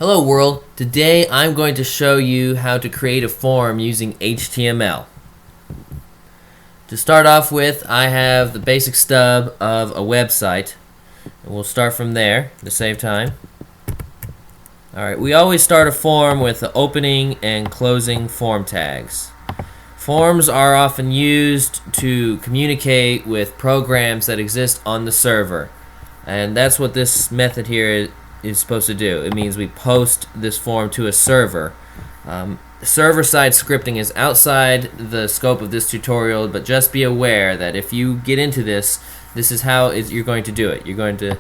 Hello world, today I'm going to show you how to create a form using HTML. To start off with, I have the basic stub of a website, and we'll start from there to save time. Alright, we always start a form with the opening and closing form tags. Forms are often used to communicate with programs that exist on the server, and that's what this method here is supposed to do. It means we post this form to a server. Server-side scripting is outside the scope of this tutorial, but just be aware that if you get into this, this is how you're going to do it. You're going to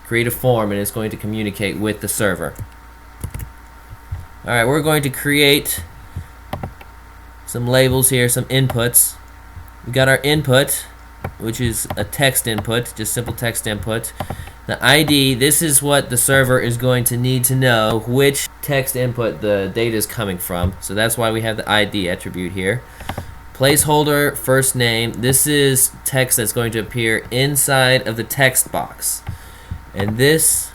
create a form and it's going to communicate with the server. Alright, we're going to create some labels here, some inputs. We got our input, which is a text input, just simple text input. The ID, this is what the server is going to need to know which text input the data is coming from. So that's why we have the ID attribute here. Placeholder, first name, this is text that's going to appear inside of the text box. And this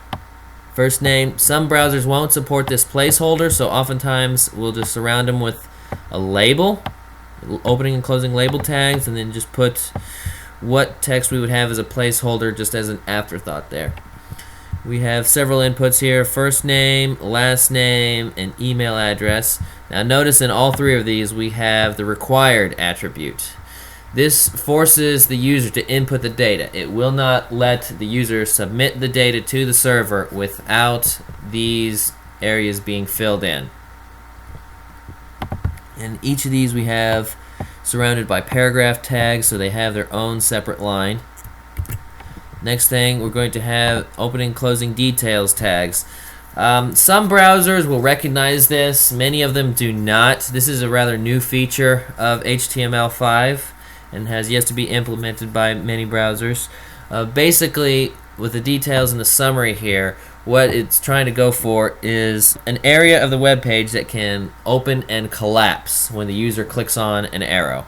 first name, some browsers won't support this placeholder, so oftentimes we'll just surround them with a label, opening and closing label tags, and then just put what text we would have as a placeholder just as an afterthought there. We have several inputs here: first name, last name, and email address. Now notice in all three of these we have the required attribute. This forces the user to input the data. It will not let the user submit the data to the server without these areas being filled in. And each of these we have surrounded by paragraph tags, so they have their own separate line. Next thing, we're going to have opening and closing details tags. Some browsers will recognize this, many of them do not. This is a rather new feature of HTML5 and has yet to be implemented by many browsers. Basically, with the details and the summary here, what it's trying to go for is an area of the web page that can open and collapse when the user clicks on an arrow.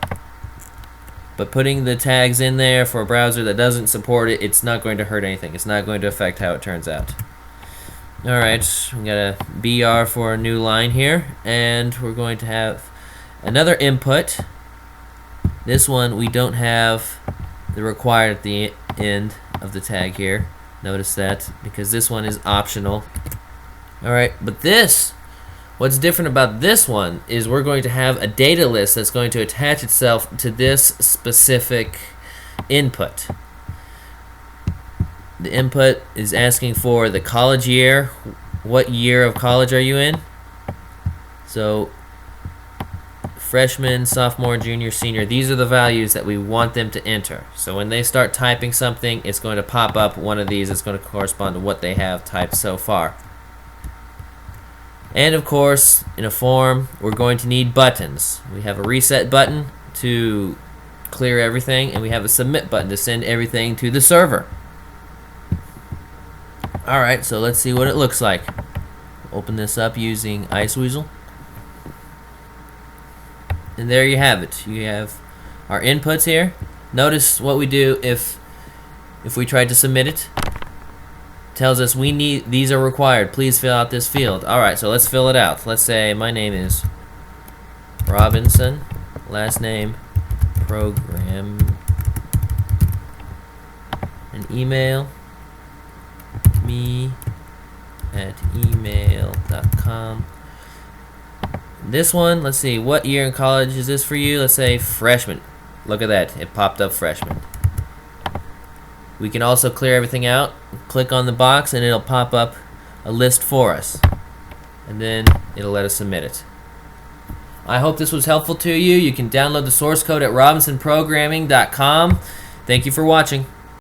But putting the tags in there for a browser that doesn't support it, it's not going to hurt anything. It's not going to affect how it turns out. Alright, we got a BR for a new line here, and we're going to have another input. This one we don't have the required at the end of the tag here. Notice that, because this one is optional. Alright, but what's different about this one is we're going to have a data list that's going to attach itself to this specific input. The input is asking for the college year. What year of college are you in? So freshman, sophomore, junior, senior, these are the values that we want them to enter. So when they start typing something, it's going to pop up one of these that's going to correspond to what they have typed so far. And of course, in a form, we're going to need buttons. We have a reset button to clear everything, and we have a submit button to send everything to the server. Alright, so let's see what it looks like. Open this up using Iceweasel. And there you have it. You have our inputs here. Notice what we do if we try to submit it. It tells us these are required. Please fill out this field. Alright, so let's fill it out. Let's say my name is Robinson, last name Program, and email me at email.com. This one, let's see, what year in college is this for you? Let's say freshman. Look at that, it popped up freshman. We can also clear everything out, click on the box, and it'll pop up a list for us. And then it'll let us submit it. I hope this was helpful to you. You can download the source code at RobinsonProgramming.com. Thank you for watching.